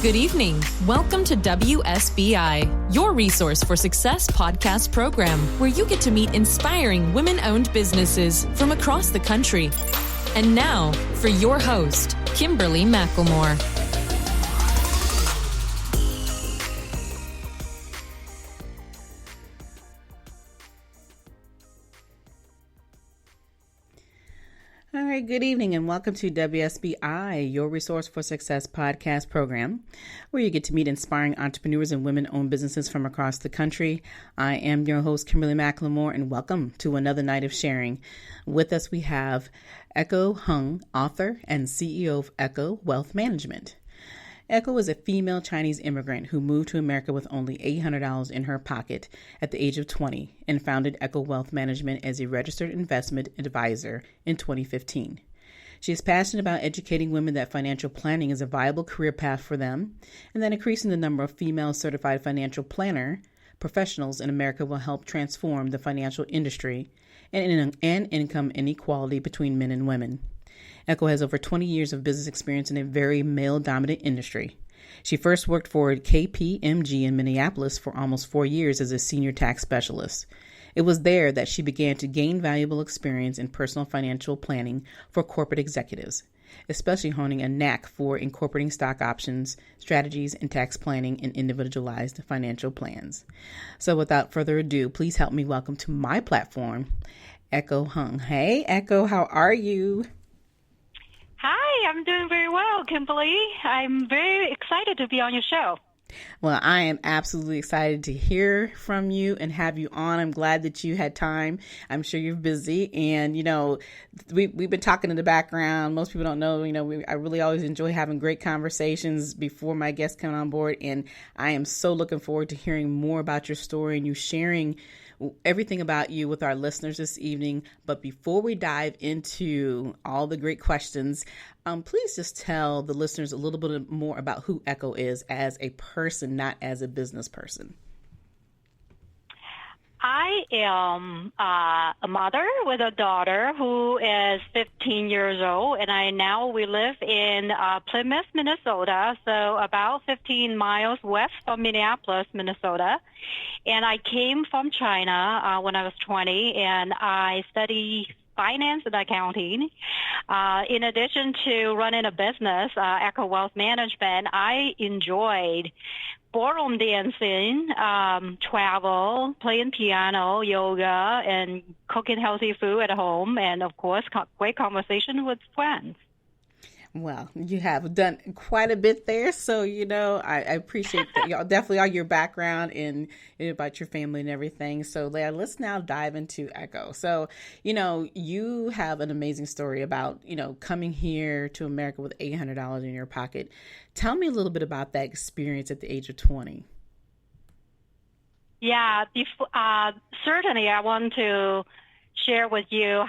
Good evening. Welcome to WSBI, your resource for success podcast program, where you get to meet inspiring women-owned businesses from across the country. And now, for your host, Kimberly McLemore. All right, good evening and welcome to WSBI, your Resource for Success podcast program, where you get to meet inspiring entrepreneurs and women-owned businesses from across the country. I am your host, Kimberly McLemore, and welcome to another night of sharing. With us, we have Huang, author and CEO of Echo Wealth Management. Echo is a female Chinese immigrant who moved to America with only $800 in her pocket at the age of 20 and founded Echo Wealth Management as a registered investment advisor in 2015. She is passionate about educating women that financial planning is a viable career path for them, and that increasing the number of female certified financial planner professionals in America will help transform the financial industry and income inequality between men and women. Echo has over 20 years of business experience in a very male-dominant industry. She first worked for KPMG in Minneapolis for almost 4 years as a senior tax specialist. It was there that she began to gain valuable experience in personal financial planning for corporate executives, especially honing a knack for incorporating stock options, strategies, and tax planning in individualized financial plans. So without further ado, please help me welcome to my platform, Echo Huang. Hey, Echo, how are you? Hi, I'm doing very well, Kimberly. I'm very excited to be on your show. Well, I am absolutely excited to hear from you and have you on. I'm glad that you had time. I'm sure you're busy. And, we've been talking in the background. Most people don't know, I really always enjoy having great conversations before my guests come on board. And I am so looking forward to hearing more about your story and you sharing everything about you with our listeners this evening. But before we dive into all the great questions, please just tell the listeners a little bit more about who Echo is as a person, not as a business person. I am a mother with a daughter who is 15 years old, and we live in Plymouth, Minnesota, so about 15 miles west of Minneapolis, Minnesota. And I came from China when I was 20, and I studied finance and accounting. In addition to running a business, Echo Wealth Management, I enjoyed ballroom dancing, travel, playing piano, yoga, and cooking healthy food at home, and of course, great conversation with friends. Well, you have done quite a bit there. So, I appreciate that. Y'all definitely all your background and about your family and everything. So let's now dive into Echo. So, you have an amazing story about, coming here to America with $800 in your pocket. Tell me a little bit about that experience at the age of 20. Yeah, certainly I want to share with you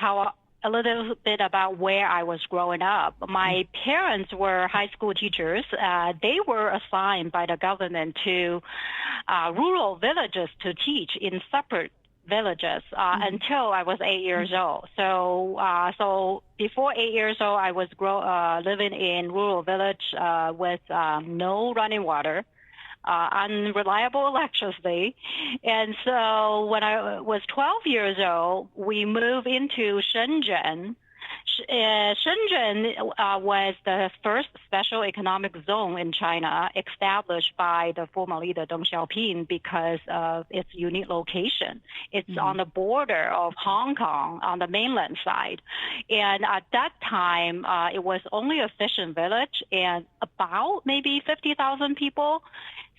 a little bit about where I was growing up. My parents were high school teachers. They were assigned by the government to rural villages to teach in separate villages until I was 8 years old. So before 8 years old, I was living in rural village with no running water, unreliable electricity. And so when I was 12 years old, we moved into Shenzhen. Shenzhen was the first special economic zone in China established by the former leader Deng Xiaoping because of its unique location. It's on the border of Hong Kong on the mainland side. And at that time, it was only a fishing village and about maybe 50,000 people.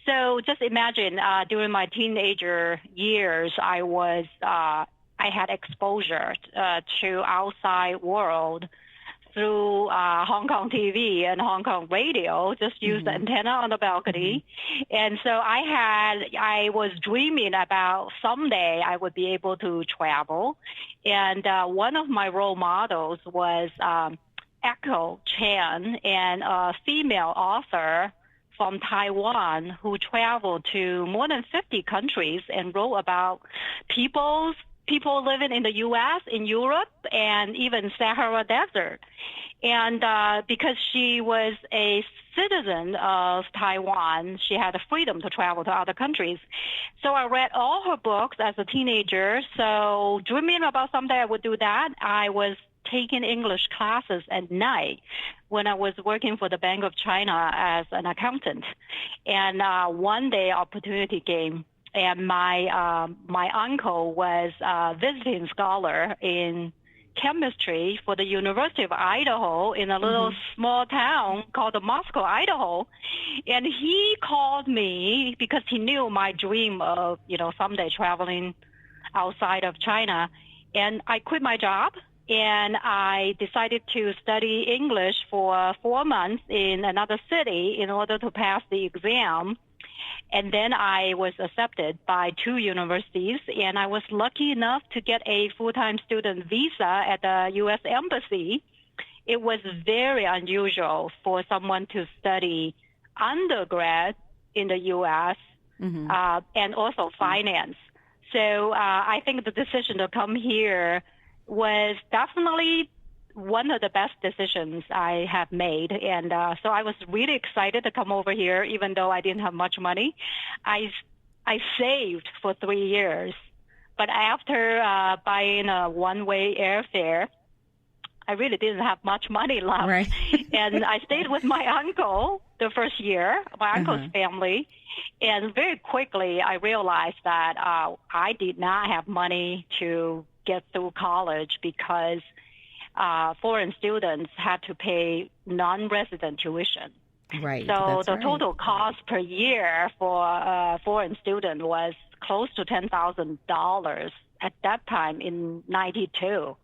So just imagine during my teenager years, I had exposure to outside world through Hong Kong TV and Hong Kong radio, just use the antenna on the balcony. And so I was dreaming about someday I would be able to travel. And one of my role models was Echo Chan, and a female author from Taiwan who traveled to more than 50 countries and wrote about people living in the U.S., in Europe, and even Sahara Desert. And because she was a citizen of Taiwan, she had the freedom to travel to other countries. So I read all her books as a teenager. So dreaming about someday I would do that, I was taking English classes at night when I was working for the Bank of China as an accountant. And one day opportunity came, and my uncle was a visiting scholar in chemistry for the University of Idaho in a little small town called Moscow, Idaho. And he called me because he knew my dream of, someday traveling outside of China. And I quit my job and I decided to study English for 4 months in another city in order to pass the exam. And then I was accepted by 2 universities, and I was lucky enough to get a full-time student visa at the U.S. Embassy. It was very unusual for someone to study undergrad in the U.S. And also finance. So I think the decision to come here was definitely one of the best decisions I have made. And so I was really excited to come over here, even though I didn't have much money. I saved for 3 years. But after buying a one-way airfare, I really didn't have much money left. Right. And I stayed with my uncle the first year, my uncle's family. And very quickly, I realized that I did not have money to get through college because foreign students had to pay non-resident tuition. Right. So the total cost per year for a foreign student was close to $10,000 at that time in '92.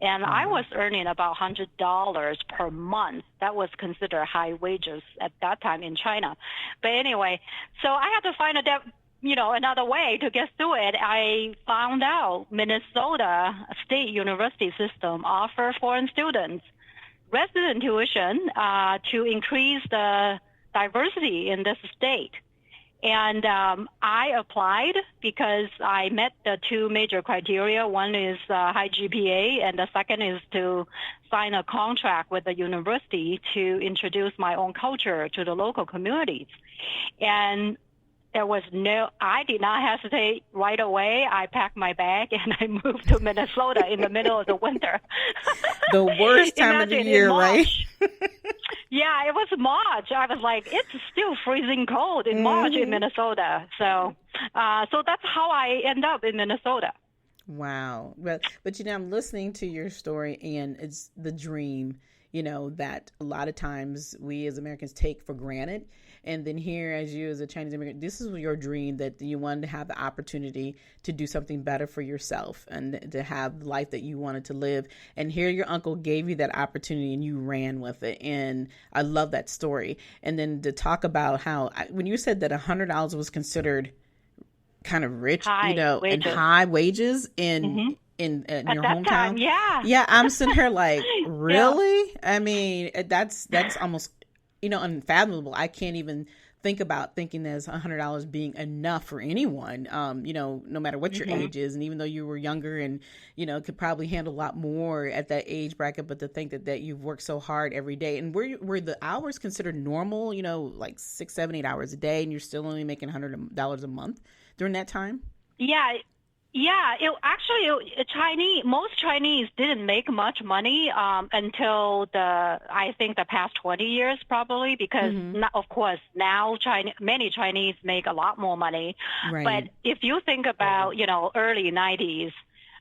And I was earning about $100 per month. That was considered high wages at that time in China. But anyway, so I had to find another way to get through it. I found out Minnesota State University system offer foreign students resident tuition to increase the diversity in this state. And I applied because I met the 2 major criteria. One is high GPA, and the second is to sign a contract with the university to introduce my own culture to the local communities. And I did not hesitate right away. I packed my bag and I moved to Minnesota in the middle of the winter. The worst time of the year, right? Yeah, it was March. I was like, it's still freezing cold in March in Minnesota. So that's how I end up in Minnesota. Wow. But I'm listening to your story, and it's the dream, that a lot of times we as Americans take for granted. And then here, as you as a Chinese immigrant, this is your dream, that you wanted to have the opportunity to do something better for yourself and to have the life that you wanted to live. And here your uncle gave you that opportunity and you ran with it. And I love that story. And then to talk about how, when you said that $100 was considered kind of rich, and high wages in your hometown. Time, yeah. I'm sitting here like, really? Yeah. I mean, that's almost, unfathomable. I can't even think about thinking there's $100 being enough for anyone, no matter what your age is. And even though you were younger and, could probably handle a lot more at that age bracket, but to think that you've worked so hard every day. And were the hours considered normal, like 6, 7, 8 hours a day, and you're still only making $100 a month during that time? Yeah. Yeah, most Chinese didn't make much money until I think the past 20 years probably, because of course now many Chinese make a lot more money. Right. But if you think about, early 90s,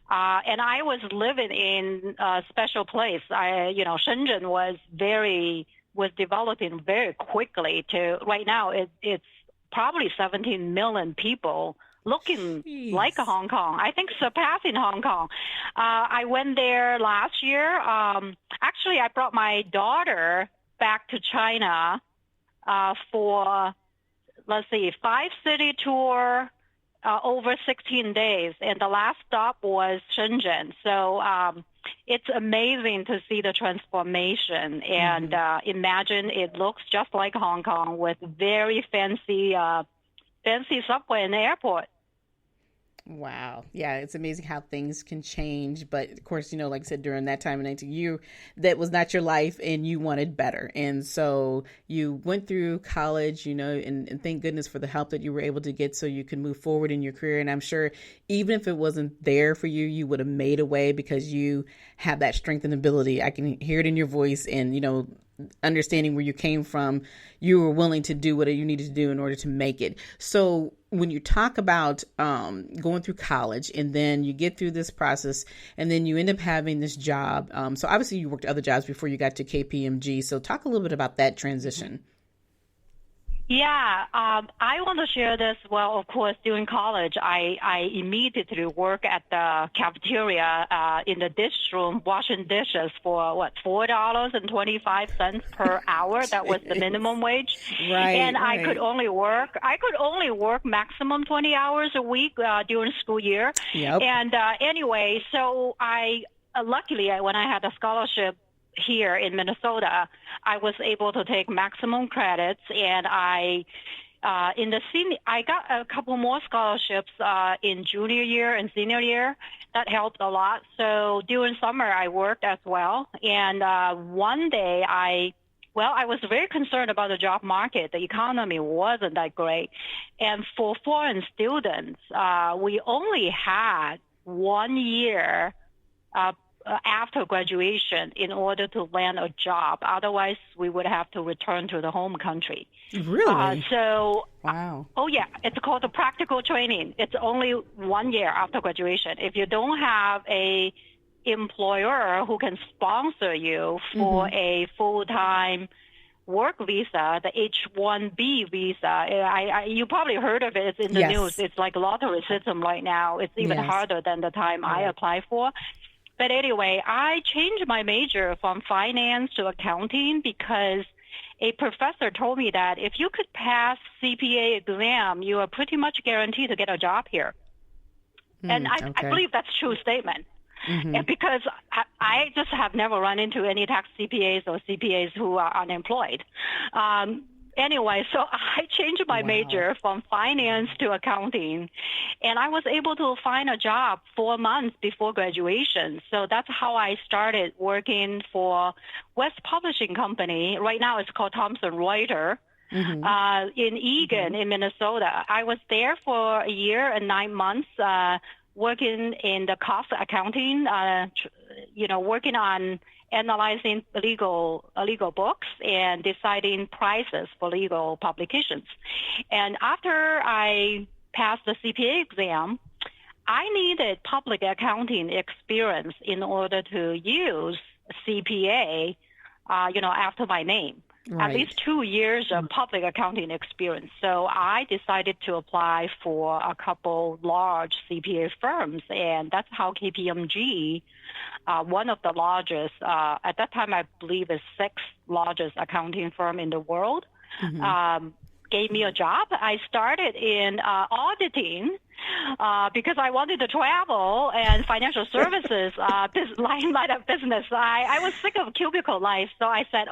and I was living in a special place. Shenzhen was developing very quickly right now it's probably 17 million people looking like Hong Kong. I think surpassing Hong Kong. I went there last year. Actually, I brought my daughter back to China for, 5-city tour over 16 days. And the last stop was Shenzhen. So it's amazing to see the transformation. And imagine it looks just like Hong Kong with very fancy subway in the airport. Wow. Yeah, it's amazing how things can change. But of course, like I said, during that time in 19 you, that was not your life and you wanted better. And so you went through college, and thank goodness for the help that you were able to get so you can move forward in your career. And I'm sure even if it wasn't there for you, you would have made a way because you have that strength and ability. I can hear it in your voice and, understanding where you came from, you were willing to do what you needed to do in order to make it. So when you talk about going through college and then you get through this process and then you end up having this job. So obviously you worked other jobs before you got to KPMG. So talk a little bit about that transition. Yeah, I want to share this. Well, of course, during college, I immediately work at the cafeteria in the dish room, washing dishes for $4.25 per hour. That was the minimum wage, right? And right. I could only work maximum 20 hours a week during school year. Yep. And anyway, so I luckily when I had a scholarship here in Minnesota, I was able to take maximum credits, and I got a couple more scholarships in junior year and senior year. That helped a lot. So during summer, I worked as well. And one day, I was very concerned about the job market. The economy wasn't that great, and for foreign students, we only had 1 year after graduation in order to land a job. Otherwise, we would have to return to the home country. Really? Wow. Oh, yeah. It's called the practical training. It's only 1 year after graduation. If you don't have a employer who can sponsor you for a full-time work visa, the H-1B visa, you probably heard of it. It's in the news. It's like a lottery system right now. It's even harder than the time I applied for. But anyway, I changed my major from finance to accounting because a professor told me that if you could pass CPA exam, you are pretty much guaranteed to get a job here. And I believe that's a true statement. And because I just have never run into any tax CPAs or CPAs who are unemployed. Anyway, so I changed my major from finance to accounting, and I was able to find a job 4 months before graduation. So that's how I started working for West Publishing Company. Right now it's called Thomson Reuters. In Eagan, in Minnesota. I was there for a year and 9 months, working in the cost accounting, working on analyzing legal books and deciding prices for legal publications. And after I passed the CPA exam, I needed public accounting experience in order to use CPA, after my name. Right. At least 2 years of public accounting experience. So I decided to apply for a couple large CPA firms, and that's how KPMG, one of the largest, at that time I believe is 6th largest accounting firm in the world, gave me a job. I started in auditing because I wanted to travel and financial services line of business. I was sick of cubicle life, so I said,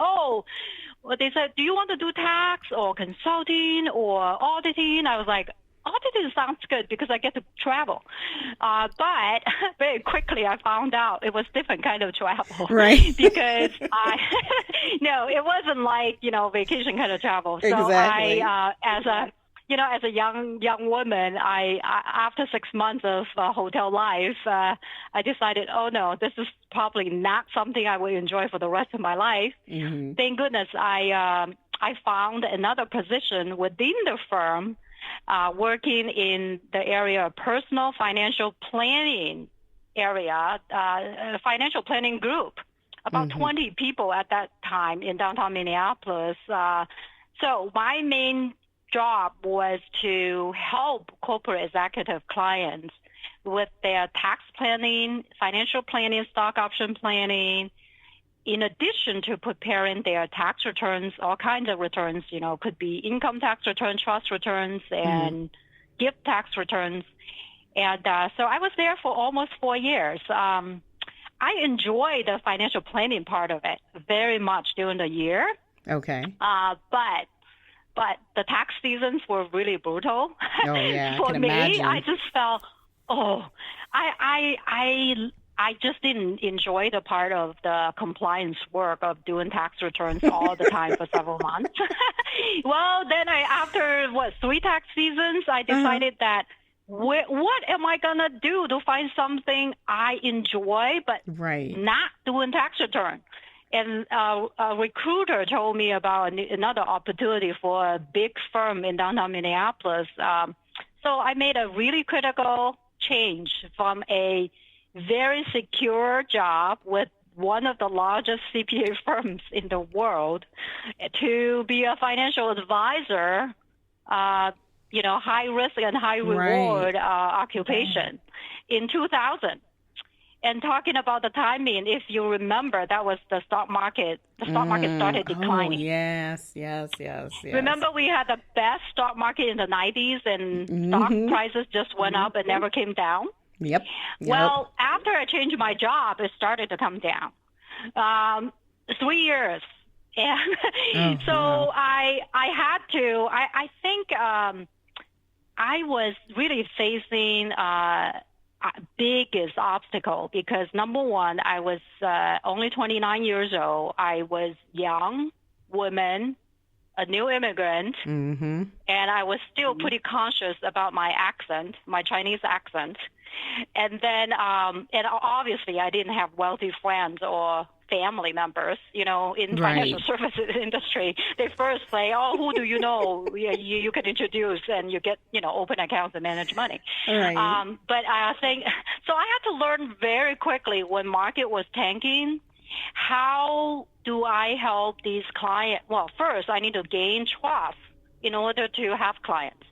they said, do you want to do tax or consulting or auditing? I was like, auditing sounds good because I get to travel. But very quickly I found out it was different kind of travel. Right. Because it wasn't like, vacation kind of travel. So exactly. As a young woman, after 6 months of hotel life, I decided, this is probably not something I will enjoy for the rest of my life. Thank goodness I found another position within the firm, working in the area of personal financial planning area, financial planning group, about 20 people at that time in downtown Minneapolis. So my main job was to help corporate executive clients with their tax planning, financial planning, stock option planning, in addition to preparing their tax returns, all kinds of returns, could be income tax returns, trust returns, and gift tax returns. And so I was there for almost 4 years. I enjoyed the financial planning part of it very much during the year. Okay. But the tax seasons were really brutal. Oh, yeah. For me, I just felt, Oh, I just didn't enjoy the part of the compliance work of doing tax returns all the time for several months. Well, then after 3 tax seasons, I decided that what am I gonna do to find something I enjoy but not doing tax return? And a recruiter told me about another opportunity for a big firm in downtown Minneapolis. So I made a really critical change from a very secure job with one of the largest CPA firms in the world to be a financial advisor, high risk and high reward occupation in 2000. And talking about the timing, if you remember, that was the stock market. The stock market started declining. Oh, yes. Remember, we had the best stock market in the 90s, and stock prices just went up and never came down. Yep. Well, after I changed my job, it started to come down. 3 years. And so I had to, I think I was really facing biggest obstacle because number one, I was only 29 years old. I was young woman, a new immigrant, and I was still pretty conscious about my accent, my Chinese accent. And then, and obviously I didn't have wealthy friends or family members, in financial services industry. They first say, oh, who do you know? You can introduce and you get, open accounts and manage money. Right. But I think, so I had to learn very quickly when market was tanking, how do I help these clients? Well, first I need to gain trust in order to have clients.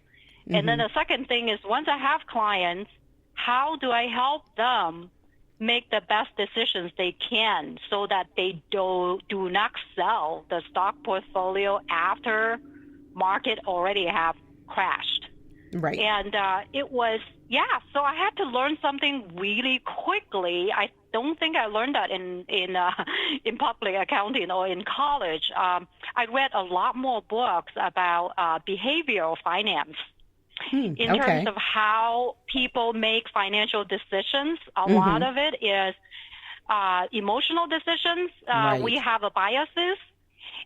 And then the second thing is once I have clients, how do I help them make the best decisions they can so that they do not sell the stock portfolio after market already have crashed. Right. And it was, so I had to learn something really quickly. I don't think I learned that in public accounting or in college. I read a lot more books about behavioral finance. In terms of how people make financial decisions. A lot of it is emotional decisions. We have biases.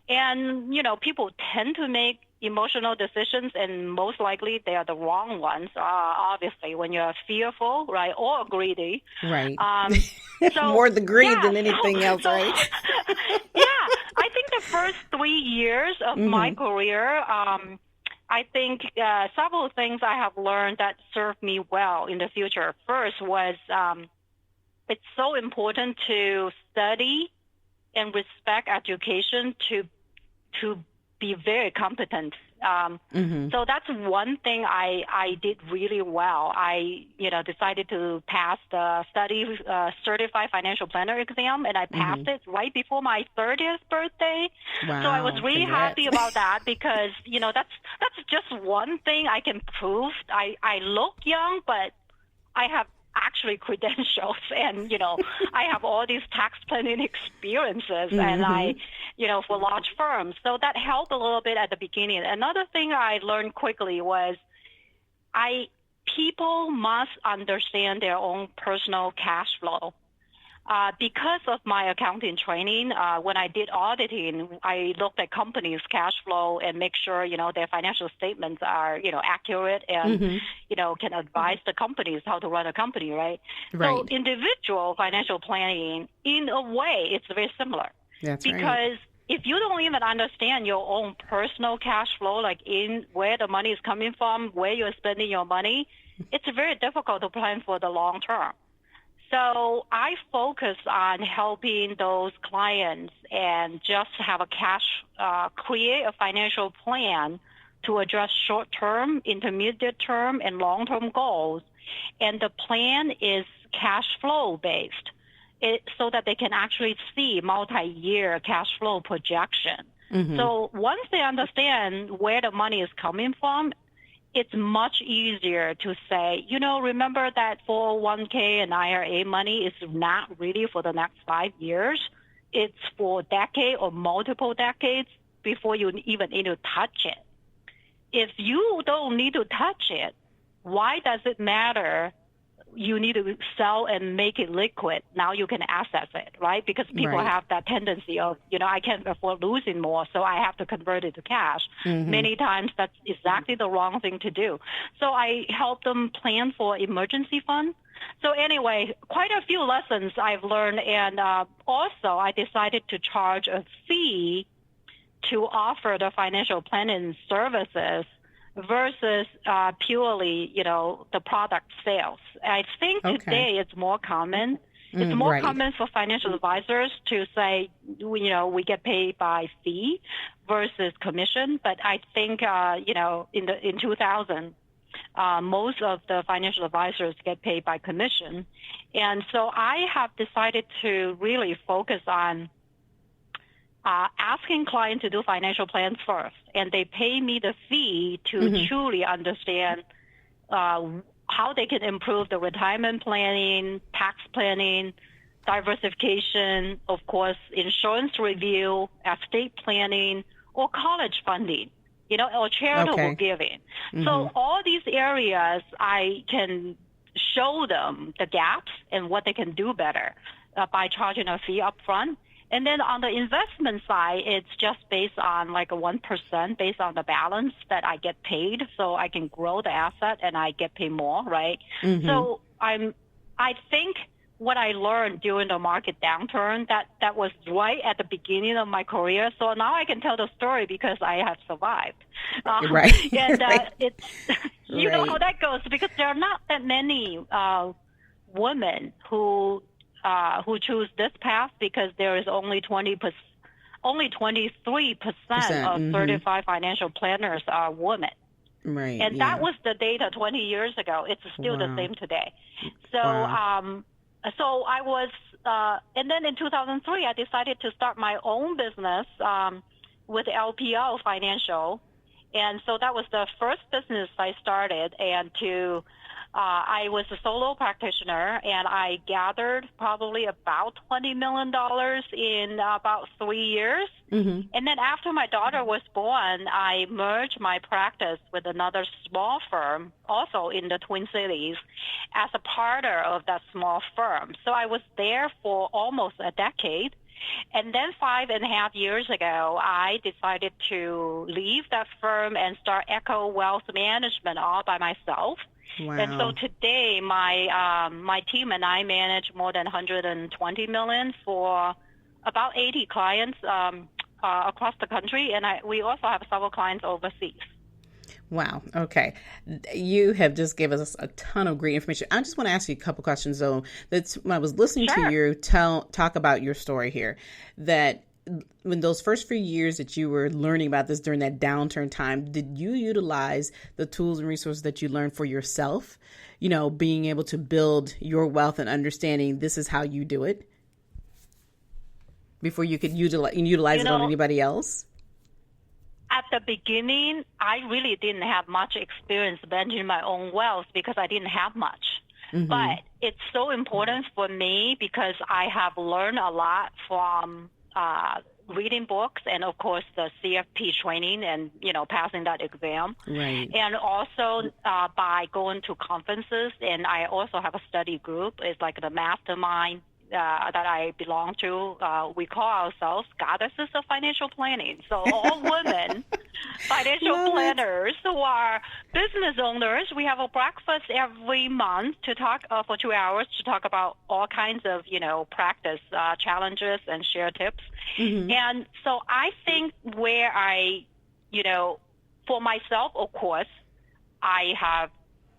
And, people tend to make emotional decisions, and most likely they are the wrong ones, obviously, when you're fearful, right, or greedy. Right. So, more the greed than anything else, right? I think the first 3 years of my career, I think several things I have learned that serve me well in the future. First was it's so important to study and respect education to be very competent. So that's one thing I did really well. I decided to pass the certified financial planner exam, and I passed it right before my 30th birthday. Wow, so I was really happy about that because that's just one thing I can prove. I look young, but I have actually credentials and I have all these tax planning experiences and I for large firms, so that helped a little bit at the beginning. Another thing I learned quickly was people must understand their own personal cash flow. Because of my accounting training, when I did auditing, I looked at companies' cash flow and make sure, their financial statements are, accurate and, can advise the companies how to run a company, right? So individual financial planning, in a way, it's very similar. That's because if you don't even understand your own personal cash flow, like in where the money is coming from, where you're spending your money, it's very difficult to plan for the long term. So I focus on helping those clients and just have a create a financial plan to address short-term, intermediate term, and long-term goals. And the plan is cash flow based, so that they can actually see multi-year cash flow projection. So once they understand where the money is coming from, it's much easier to say, remember that 401k and IRA money is not really for the next 5 years. It's for a decade or multiple decades before you even need to touch it. If you don't need to touch it, why does it matter you need to sell and make it liquid. Now you can access it, right? Because people have that tendency of, I can't afford losing more, so I have to convert it to cash. Many times that's exactly the wrong thing to do. So I help them plan for emergency fund. So anyway, quite a few lessons I've learned. And also I decided to charge a fee to offer the financial planning services versus purely, the product sales. I think today it's more common. It's more common for financial advisors to say, we get paid by fee versus commission. But I think, in 2000, most of the financial advisors get paid by commission. And so I have decided to really focus on asking clients to do financial plans first, and they pay me the fee to truly understand how they can improve the retirement planning, tax planning, diversification, of course, insurance review, estate planning, or college funding, or charitable giving. So all these areas, I can show them the gaps and what they can do better by charging a fee up front. And then on the investment side, it's just based on like a 1% based on the balance that I get paid. So I can grow the asset and I get paid more, right? So I think what I learned during the market downturn, that was right at the beginning of my career. So now I can tell the story because I have survived. And it's, know how that goes, because there are not that many women who choose this path, because there is only 23% of certified financial planners are women. Right. And that was the data 20 years ago. It's still the same today. So, so I was, and then in 2003, I decided to start my own business with LPL Financial. And so that was the first business I started, and I was a solo practitioner, and I gathered probably about $20 million in about 3 years. And then after my daughter was born, I merged my practice with another small firm, also in the Twin Cities, as a partner of that small firm. So I was there for almost a decade. And then 5.5 years ago, I decided to leave that firm and start Echo Wealth Management all by myself. Wow. And so today, my team and I manage more than $120 million for about 80 clients across the country, and we also have several clients overseas. Wow. Okay. You have just given us a ton of great information. I just want to ask you a couple questions, though. That's when I was listening to you talk about your story here, that when those first few years that you were learning about this during that downturn time, did you utilize the tools and resources that you learned for yourself, being able to build your wealth and understanding this is how you do it before you could utilize it on anybody else? At the beginning, I really didn't have much experience managing my own wealth because I didn't have much. But it's so important for me because I have learned a lot from reading books and, of course, the CFP training and, passing that exam. Right. And also by going to conferences. And I also have a study group. It's like the mastermind that I belong to. We call ourselves Goddesses of Financial Planning. So all women financial planners who are business owners. We have a breakfast every month to talk for 2 hours to talk about all kinds of, practice challenges and share tips. And so I think where I, for myself, of course, I have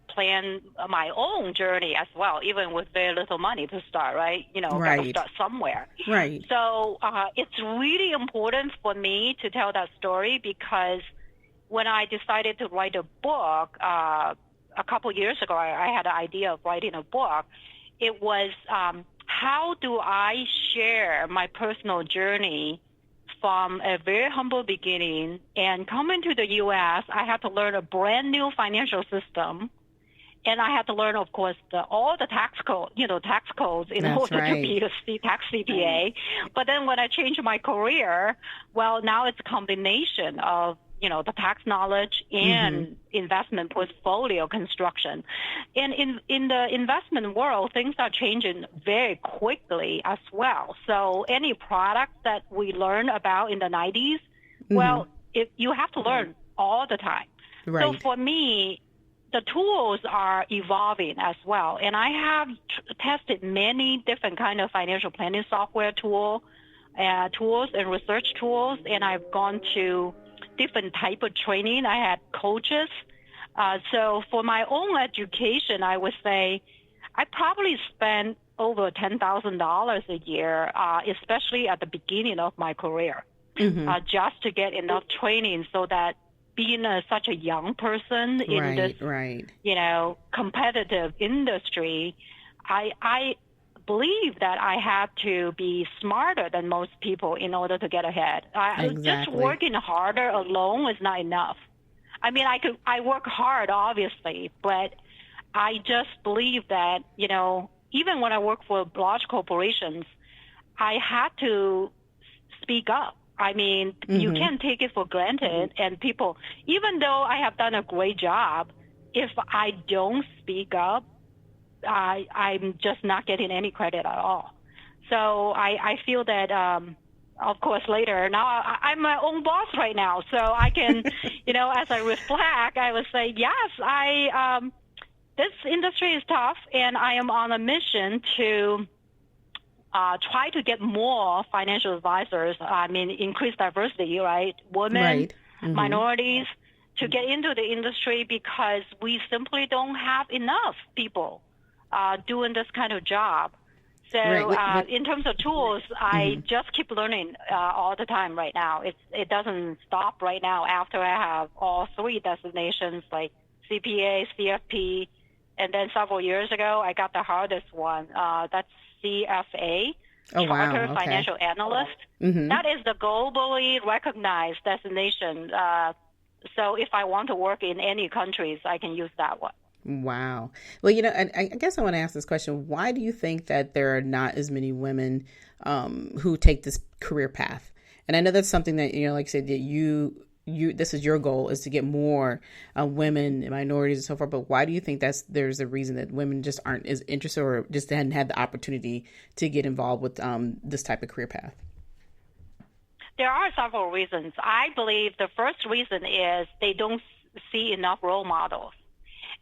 planned my own journey as well, even with very little money to start, right? Got to start somewhere. Right. So it's really important for me to tell that story because when I decided to write a book a couple years ago, I had an idea of writing a book. It was how do I share my personal journey from a very humble beginning and coming to the U.S., I had to learn a brand new financial system. And I had to learn, of course, all the tax codes in order to be a tax CPA. But then when I changed my career, well, now it's a combination of the tax knowledge and investment portfolio construction. And in the investment world, things are changing very quickly as well. So any product that we learn about in the 90s, well, you have to learn all the time. Right. So for me, the tools are evolving as well. And I have tested many different kind of financial planning software tools and research tools, and I've gone to different type of training. I had coaches. So for my own education, I would say I probably spent over $10,000 a year, especially at the beginning of my career, just to get enough training so that being such a young person in this, competitive industry, I believe that I have to be smarter than most people in order to get ahead. Just working harder alone is not enough. I mean, I work hard, obviously, but I just believe that, even when I work for large corporations, I had to speak up. I mean, you can't take it for granted. And people, even though I have done a great job, if I don't speak up, I'm just not getting any credit at all. So I feel that, of course, later, now I'm my own boss right now. So I can, as I reflect, I would say, yes, this industry is tough, and I am on a mission to try to get more financial advisors. I mean, increase diversity, right? Women, minorities, to get into the industry, because we simply don't have enough people doing this kind of job. So in terms of tools, I just keep learning all the time right now. It doesn't stop right now after I have all three designations, like CPA, CFP, and then several years ago, I got the hardest one. That's CFA, Chartered Financial Analyst. That is the globally recognized designation. So if I want to work in any countries, I can use that one. Wow. Well, I guess I want to ask this question. Why do you think that there are not as many women who take this career path? And I know that's something that, like I said, that you this is your goal, is to get more women and minorities and so forth. But why do you think there's a reason that women just aren't as interested, or just hadn't had the opportunity to get involved with this type of career path? There are several reasons. I believe the first reason is they don't see enough role models.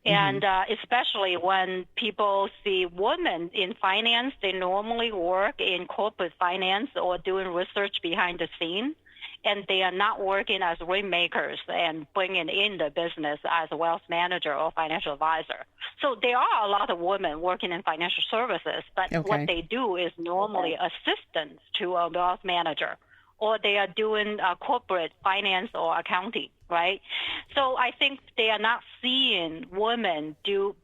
And especially when people see women in finance, they normally work in corporate finance or doing research behind the scene, and they are not working as rainmakers and bringing in the business as a wealth manager or financial advisor. So there are a lot of women working in financial services, but what they do is normally assistants to a wealth manager, or they are doing corporate finance or accounting, right? So I think they are not seeing women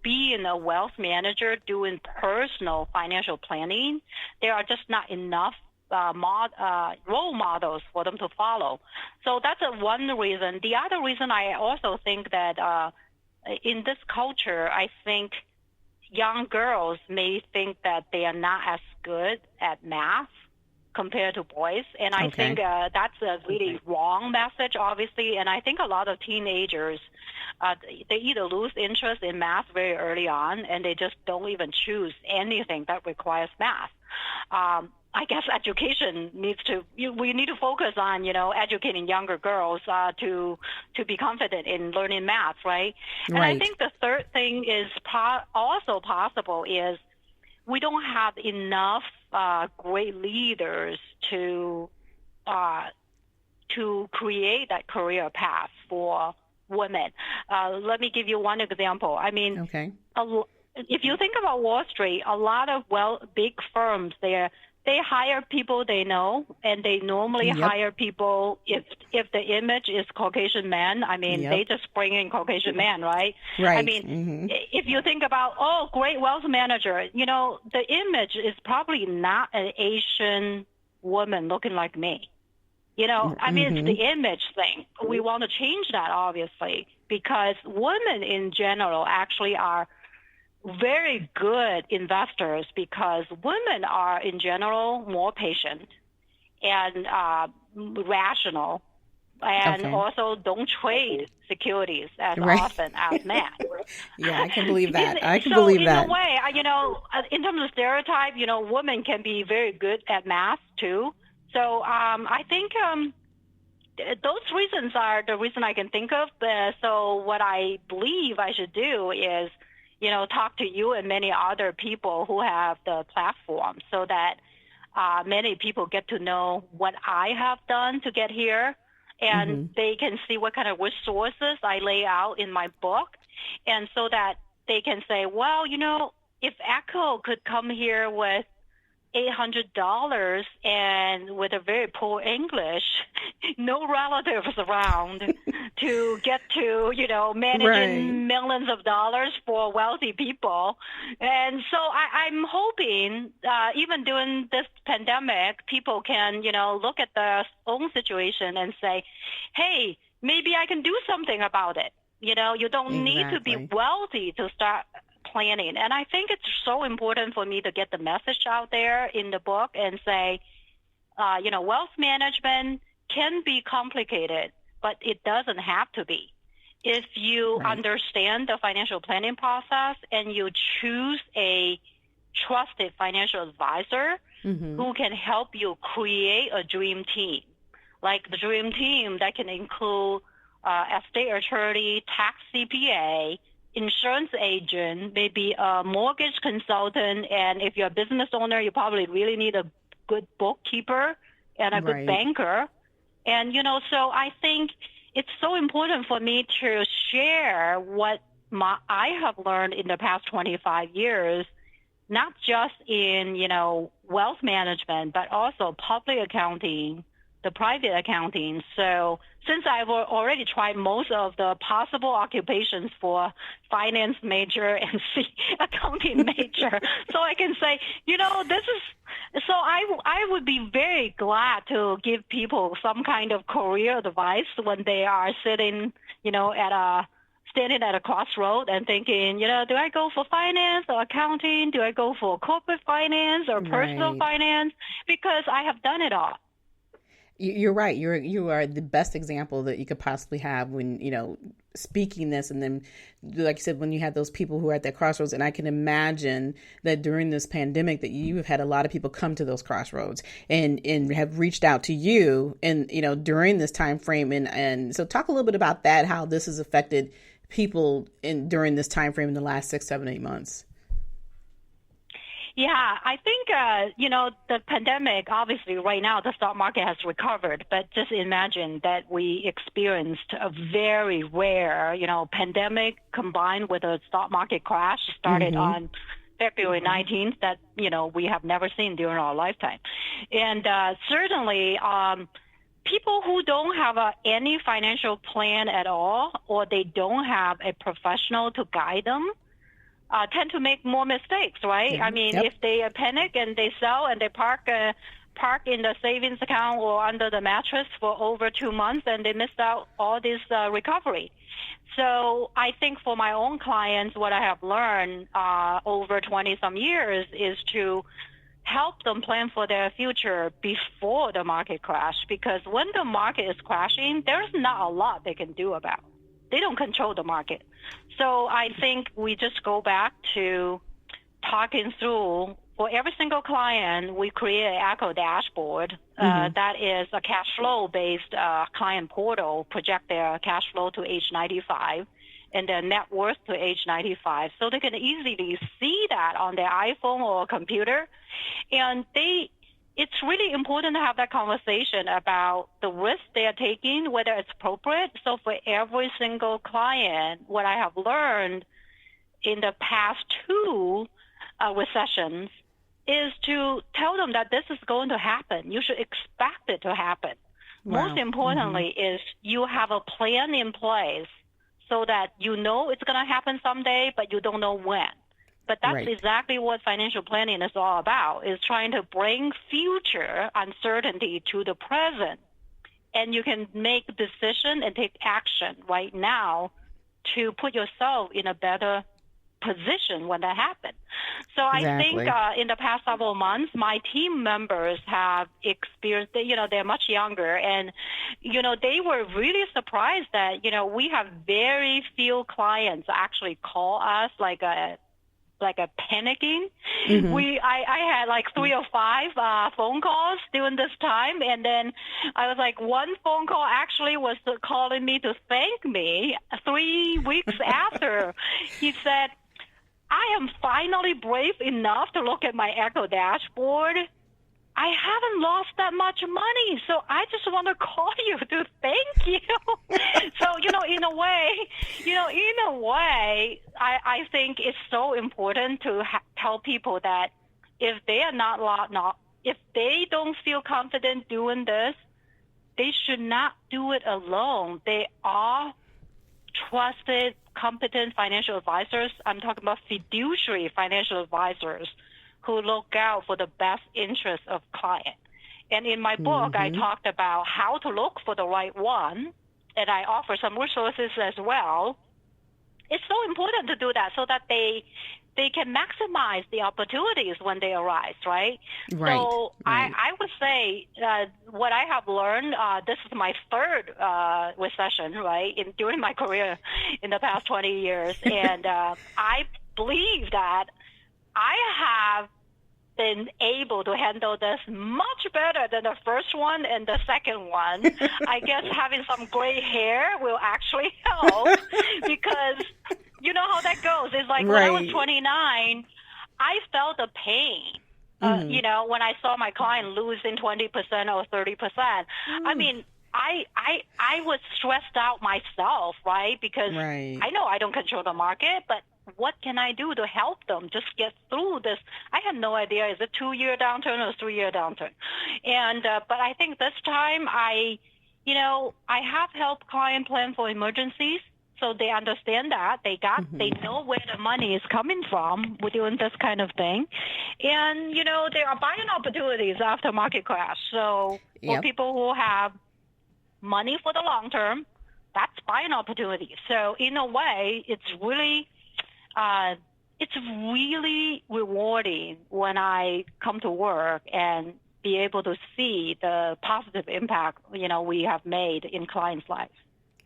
being a wealth manager, doing personal financial planning. There are just not enough role models for them to follow. So that's one reason. The other reason, I also think that in this culture, I think young girls may think that they are not as good at math compared to boys. And I think that's a really wrong message, obviously. And I think a lot of teenagers, they either lose interest in math very early on, and they just don't even choose anything that requires math. I guess education we need to focus on, educating younger girls to be confident in learning math, right? And I think the third thing is also possible is we don't have enough great leaders to create that career path for women. Let me give you one example. I mean, if you think about Wall Street, a lot of big firms they hire people they know, and they normally hire people if the image is Caucasian man. I mean, they just bring in Caucasian man, right? I mean, if you think about, great wealth manager, the image is probably not an Asian woman looking like me. I mean, it's the image thing. We want to change that, obviously, because women in general actually are very good investors, because women are in general more patient and rational And Okay. also don't trade securities as Right. often as math. Yeah, I can believe that. I can So believe in a that. way, in terms of stereotype, women can be very good at math too. So I think those reasons are the reason I can think of. So what I believe I should do is, talk to you and many other people who have the platform so that many people get to know what I have done to get here, and they can see what kind of resources I lay out in my book, and so that they can say, well, if Echo could come here with $800 and with a very poor English, no relatives around to get to, Right. managing millions of dollars for wealthy people. And so I'm hoping, even during this pandemic, people can, look at their own situation and say, hey, maybe I can do something about it. You don't need to be Exactly. wealthy to start planning. And I think it's so important for me to get the message out there in the book and say, wealth management can be complicated, but it doesn't have to be. If you Right. understand the financial planning process and you choose a trusted financial advisor who can help you create a dream team, like the dream team that can include estate attorney, tax CPA, insurance agent, maybe a mortgage consultant, and if you're a business owner, you probably really need a good bookkeeper and a good Right. banker. And, so I think it's so important for me to share what I have learned in the past 25 years, not just in, wealth management, but also public accounting, the private accounting. So since I've already tried most of the possible occupations for finance major and accounting major, so I can say, this is, so I would be very glad to give people some kind of career advice when they are sitting, standing at a crossroad and thinking, do I go for finance or accounting? Do I go for corporate finance or personal Right. finance? Because I have done it all. You're right. You are the best example that you could possibly have when, speaking this. And then, like you said, when you had those people who are at that crossroads, and I can imagine that during this pandemic that you have had a lot of people come to those crossroads and have reached out to you and, during this time frame. And so talk a little bit about that, how this has affected people during this time frame in the last 6, 7, 8 months. Yeah, I think, the pandemic, obviously right now the stock market has recovered, but just imagine that we experienced a very rare, pandemic combined with a stock market crash started on February 19th that, we have never seen during our lifetime. And certainly people who don't have any financial plan at all, or they don't have a professional to guide them, tend to make more mistakes, right? Yeah. I mean, Yep. if they panic and they sell and they park in the savings account or under the mattress for over 2 months, and they missed out all this recovery. So I think for my own clients, what I have learned over 20-some years is to help them plan for their future before the market crash, because when the market is crashing, there's not a lot they can do about it. They don't control the market. So I think we just go back to talking through, for every single client, we create an Echo dashboard that is a cash flow-based client portal, project their cash flow to age 95 and their net worth to age 95. So they can easily see that on their iPhone or computer. And it's really important to have that conversation about the risk they are taking, whether it's appropriate. So for every single client, what I have learned in the past 2 recessions is to tell them that this is going to happen. You should expect it to happen. Wow. Most importantly is you have a plan in place so that it's going to happen someday, but you don't know when. But that's Right. exactly what financial planning is all about, is trying to bring future uncertainty to the present. And you can make a decision and take action right now to put yourself in a better position when that happens. So I Exactly. think in the past several months, my team members have experienced, they're much younger, and, they were really surprised that, we have very few clients actually call us like a panicking. I had like 3 or 5 phone calls during this time, and then I was like, one phone call actually was calling me to thank me 3 weeks after. He said, I am finally brave enough to look at my Echo dashboard. I haven't lost that much money, so I just want to call you to thank you. So, in a way, I think it's so important to tell people that if they are if they don't feel confident doing this, they should not do it alone. They are trusted, competent financial advisors. I'm talking about fiduciary financial advisors who look out for the best interest of client. And in my book, I talked about how to look for the right one, and I offer some resources as well. It's so important to do that so that they can maximize the opportunities when they arise, right? So I would say what I have learned, this is my 3rd recession, right, during my career in the past 20 years. And I believe that I have been able to handle this much better than the first one and the second one. I guess having some gray hair will actually help because you know how that goes. It's like when I was 29, I felt the pain. When I saw my client losing 20% or 30%. I mean, I was stressed out myself, right? Because I know I don't control the market, but what can I do to help them just get through this? I had no idea, is it 2-year downturn or 3-year downturn? And, but I think this time I have helped client plan for emergencies. So they understand that they know where the money is coming from. We're doing this kind of thing. And, there are buying opportunities after market crash. So for people who have money for the long term, that's buying opportunity. So in a way, it's really rewarding when I come to work and be able to see the positive impact, we have made in clients' lives.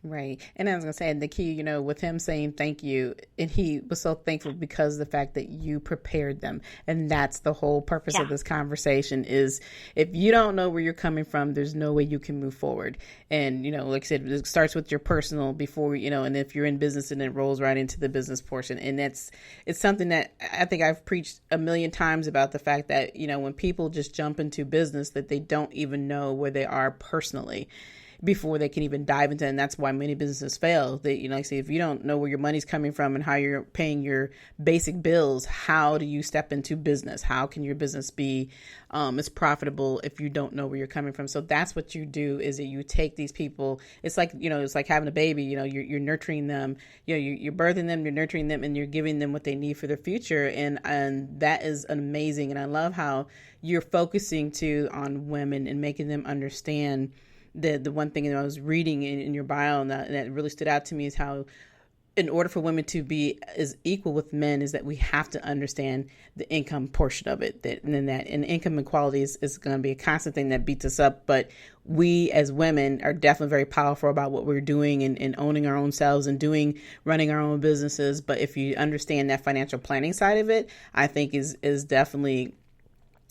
Right. And I was going to say, the key, with him saying thank you, and he was so thankful because of the fact that you prepared them. And that's the whole purpose of this conversation is if you don't know where you're coming from, there's no way you can move forward. And, like I said, it starts with your personal before, and if you're in business and it rolls right into the business portion. And it's something that I think I've preached a million times about the fact that, when people just jump into business that they don't even know where they are personally before they can even dive into it. And that's why many businesses fail. They, like I say, if you don't know where your money's coming from and how you're paying your basic bills, how do you step into business? How can your business be as profitable if you don't know where you're coming from? So that's what you do is that you take these people. It's like, it's like having a baby, you're nurturing them, you're birthing them, you're nurturing them, and you're giving them what they need for their future. And that is amazing. And I love how you're focusing on women and making them understand the one thing that I was reading in your bio and that really stood out to me is how in order for women to be as equal with men is that we have to understand the income portion of it. And income inequality is going to be a constant thing that beats us up. But we as women are definitely very powerful about what we're doing and owning our own selves and running our own businesses. But if you understand that financial planning side of it, I think is definitely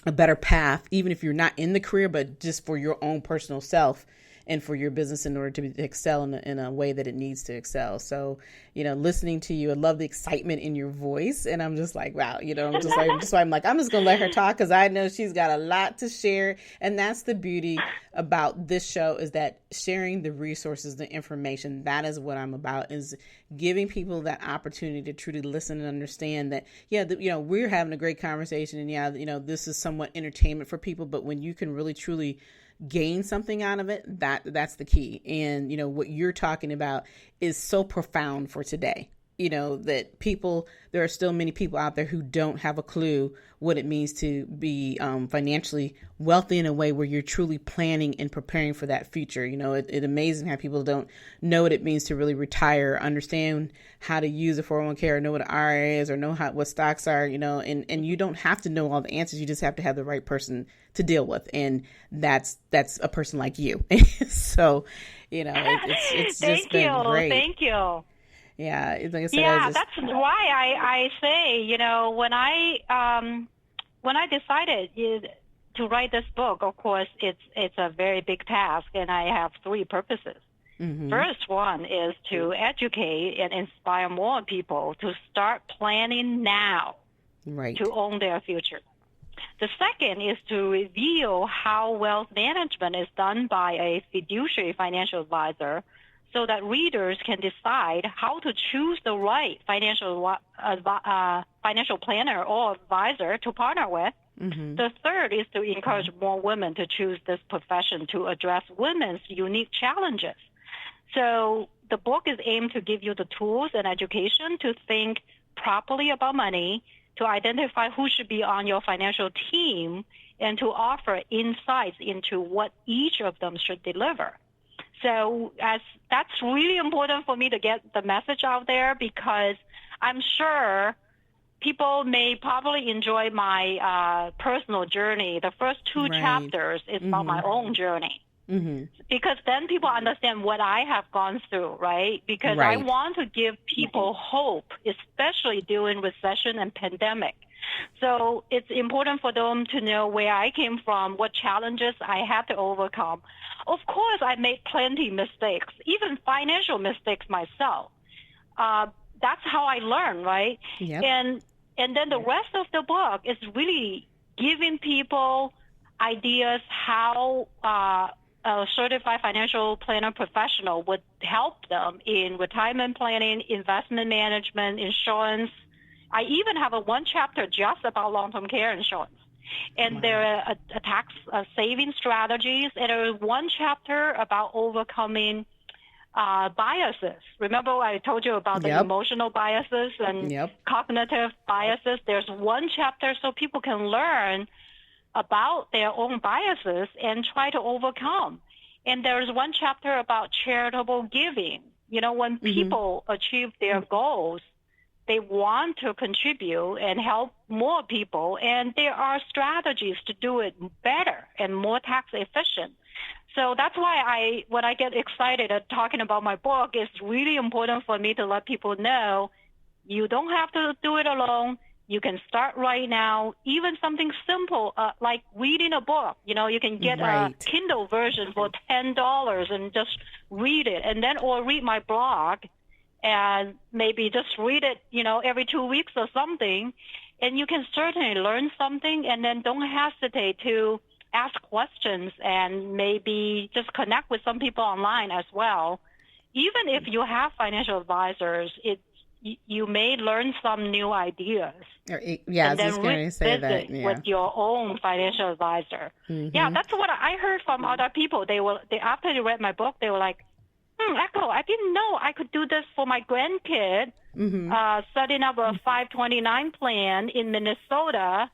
a better path, even if you're not in the career, but just for your own personal self and for your business in order to excel in a way that it needs to excel. So, listening to you, I love the excitement in your voice. And I'm just like, wow, I'm just going to let her talk because I know she's got a lot to share. And that's the beauty about this show is that sharing the resources, the information, that is what I'm about, is giving people that opportunity to truly listen and understand that, we're having a great conversation and this is somewhat entertainment for people, but when you can really truly gain something out of it, that's the key. And what you're talking about is so profound for today. that there are still many people out there who don't have a clue what it means to be financially wealthy in a way where you're truly planning and preparing for that future. It's amazing how people don't know what it means to really retire, understand how to use a 401k, or know what an IRA is, or know what stocks are, and you don't have to know all the answers. You just have to have the right person to deal with. And that's a person like you. So, it's just been great. Thank you. Yeah, like I said, that's why I say, when I decided to write this book, of course, it's a very big task, and I have three purposes. Mm-hmm. First one is to educate and inspire more people to start planning now, right, to own their future. The second is to reveal how wealth management is done by a fiduciary financial advisor, so that readers can decide how to choose the right financial planner or advisor to partner with. Mm-hmm. The third is to encourage more women to choose this profession to address women's unique challenges. So the book is aimed to give you the tools and education to think properly about money, to identify who should be on your financial team, and to offer insights into what each of them should deliver. So that's really important for me to get the message out there, because I'm sure people may probably enjoy my personal journey. The first two chapters is about my own journey. Mm-hmm. Because then people understand what I have gone through, right? Because I want to give people hope, especially during recession and pandemic. So it's important for them to know where I came from, what challenges I had to overcome. Of course, I made plenty of mistakes, even financial mistakes myself. That's how I learn, right? Yep. And then the rest of the book is really giving people ideas how a certified financial planner professional would help them in retirement planning, investment management, insurance. I even have one chapter just about long-term care insurance. And there are tax saving strategies. And there is one chapter about overcoming biases. Remember I told you about the emotional biases and cognitive biases? There's one chapter so people can learn about their own biases and try to overcome. And there's one chapter about charitable giving. When people achieve their goals, they want to contribute and help more people, and there are strategies to do it better and more tax efficient. So that's why when I get excited at talking about my book, it's really important for me to let people know you don't have to do it alone. You can start right now, even something simple like reading a book. You can get a Kindle version for $10 and just read it, and then or read my blog and maybe just read it, every 2 weeks or something. And you can certainly learn something, and then don't hesitate to ask questions and maybe just connect with some people online as well. Even if you have financial advisors, you may learn some new ideas. I was just going to say that. With your own financial advisor. Mm-hmm. Yeah, that's what I heard from other people. After they read my book, they were like, Echo, I didn't know I could do this for my grandkid, setting up a 529 plan in Minnesota,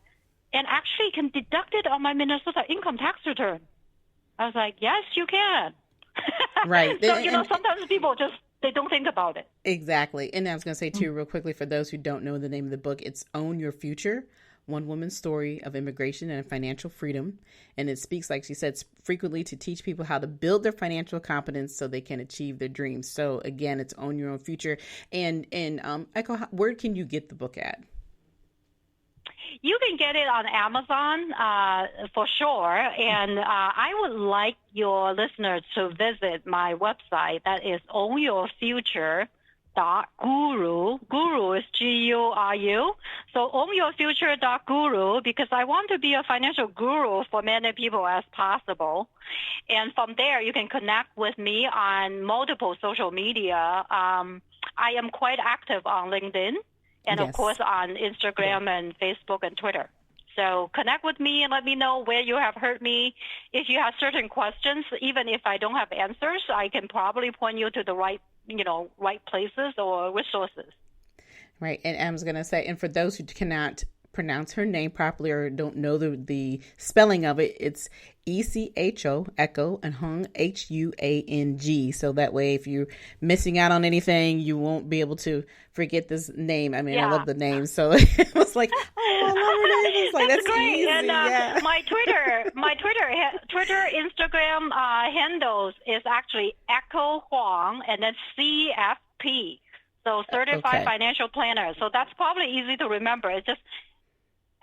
and actually can deduct it on my Minnesota income tax return. I was like, yes, you can. Right. So, sometimes people they don't think about it. Exactly. And I was going to say, too, real quickly, for those who don't know the name of the book, it's Own Your Future, One Woman's Story of Immigration and Financial Freedom. And it speaks, like she said, frequently to teach people how to build their financial competence so they can achieve their dreams. So, again, it's Own Your Own Future. And Echo, where can you get the book at? You can get it on Amazon for sure, and I would like your listeners to visit my website. That is ownyourfuture.guru. Guru is Guru. So ownyourfuture.guru, because I want to be a financial guru for many people as possible. And from there, you can connect with me on multiple social media. I am quite active on LinkedIn. And, of course, on Instagram and Facebook and Twitter. So connect with me and let me know where you have heard me. If you have certain questions, even if I don't have answers, I can probably point you to the right places or resources. Right. And I was going to say, and for those who cannot pronounce her name properly or don't know the spelling of it, it's ECHO, Echo, and Huang, HUANG. So that way, if you're missing out on anything, you won't be able to forget this name. I mean, I love the name. So it was like, oh, I love her name. It's like, that's great. easy. And Yeah. my Twitter, Instagram handles is actually Echo Huang and then CFP. So Certified Financial Planner. So that's probably easy to remember. It's just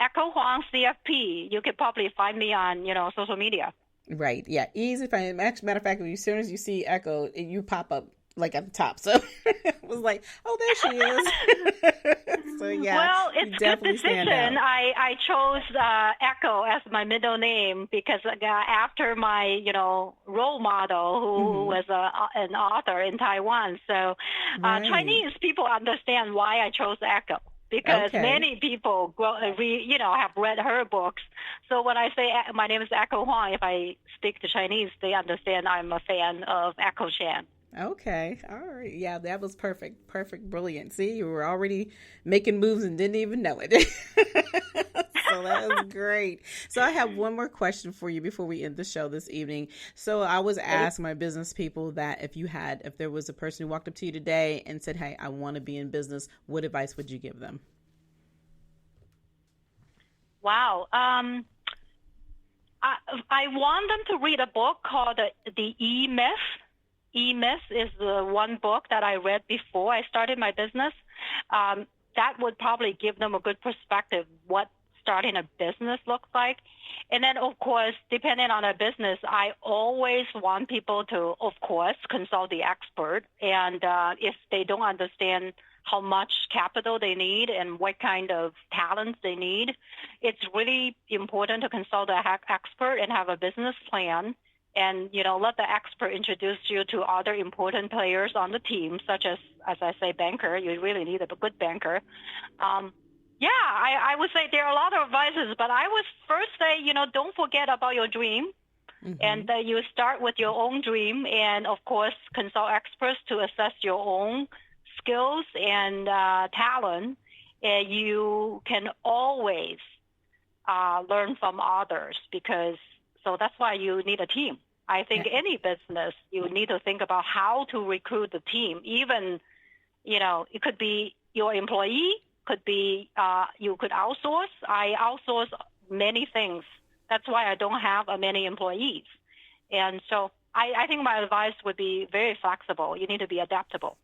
Echo Huang CFP. You could probably find me on, social media. Right. Yeah. Easy. Matter of fact, as soon as you see Echo, you pop up like at the top. So it was like, oh, there she is. So yeah. Well, it's a good decision. I chose Echo as my middle name because after my, role model who was an author in Taiwan. So Chinese people understand why I chose Echo. Because many people have read her books. So when I say my name is Echo Huang, if I speak to Chinese, they understand I'm a fan of Echo Chan. Okay. All right. Yeah, that was perfect. Perfect. Brilliant. See, you were already making moves and didn't even know it. So that was great. So I have one more question for you before we end the show this evening. So I was asking my business people that if there was a person who walked up to you today and said, hey, I want to be in business, what advice would you give them? Wow. I want them to read a book called The E-Myth. E-Myth is the one book that I read before I started my business. That would probably give them a good perspective what starting a business looks like. And then, of course, depending on a business, I always want people to, of course, consult the expert. And if they don't understand how much capital they need and what kind of talents they need, it's really important to consult the expert and have a business plan. And, let the expert introduce you to other important players on the team, such as I say, banker. You really need a good banker. I would say there are a lot of advices, but I would first say, don't forget about your dream. Mm-hmm. And you start with your own dream and, of course, consult experts to assess your own skills and talent. And you can always learn from others so that's why you need a team. I think any business, you need to think about how to recruit the team. Even, it could be your employee, could be you could outsource. I outsource many things. That's why I don't have many employees. And so I think my advice would be very flexible. You need to be adaptable.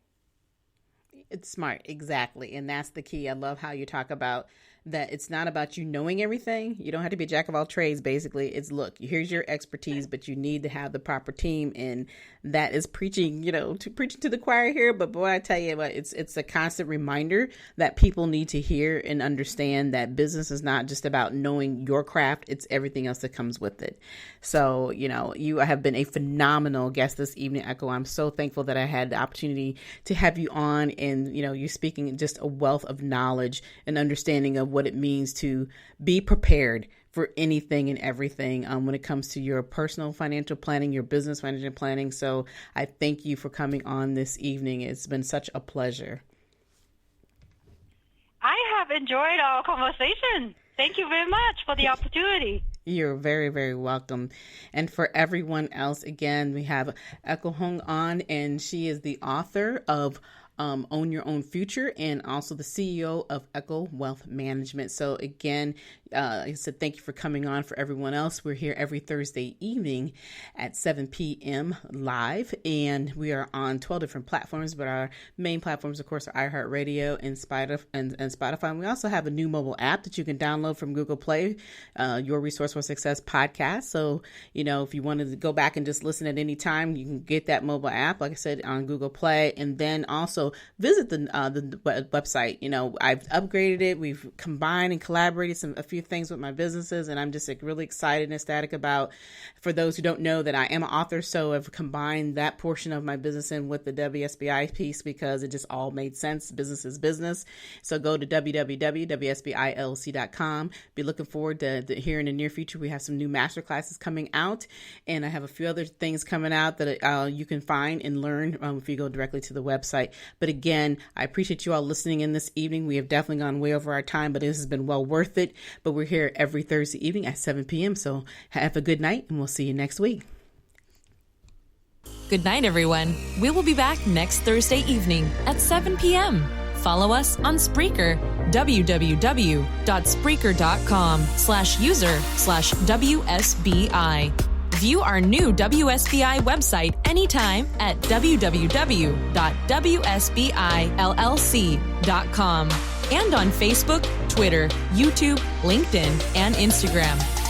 It's smart. Exactly. And that's the key. I love how you talk about that. It's not about you knowing everything. You don't have to be a jack of all trades. Basically, it's here's your expertise, but you need to have the proper team. And that is preaching to the choir here. But boy, I tell you what, it's a constant reminder that people need to hear and understand that business is not just about knowing your craft. It's everything else that comes with it. So, you have been a phenomenal guest this evening, Echo. I'm so thankful that I had the opportunity to have you on, and, you're speaking just a wealth of knowledge and understanding of what it means to be prepared for anything and everything when it comes to your personal financial planning, your business financial planning. So I thank you for coming on this evening. It's been such a pleasure. I have enjoyed our conversation. Thank you very much for the opportunity. You're very, very welcome. And for everyone else, again, we have Echo Huang on, and she is the author of Own Your Own Future and also the CEO of Echo Wealth Management. So again, I said, thank you for coming on. For everyone else, we're here every Thursday evening at 7 p.m. live, and we are on 12 different platforms, but our main platforms, of course, are iHeartRadio and Spotify. And we also have a new mobile app that you can download from Google Play, Your Resource for Success podcast. So, if you wanted to go back and just listen at any time, you can get that mobile app, like I said, on Google Play, and then also visit the website. I've upgraded it. We've combined and collaborated a few things with my businesses, and I'm just really excited and ecstatic about, for those who don't know, that I am an author, so I've combined that portion of my business in with the WSBI piece because it just all made sense. Business is business. So go to www.wsbillc.com. Be looking forward to here in the near future. We have some new master classes coming out, and I have a few other things coming out that you can find and learn if you go directly to the website. But again, I appreciate you all listening in this evening. We have definitely gone way over our time, but this has been well worth it. But we're here every Thursday evening at 7 p.m. So have a good night, and we'll see you next week. Good night, everyone. We will be back next Thursday evening at 7 p.m. Follow us on Spreaker, www.spreaker.com/user/WSBI. View our new WSBI website anytime at www.wsbillc.com and on Facebook, Twitter, YouTube, LinkedIn, and Instagram.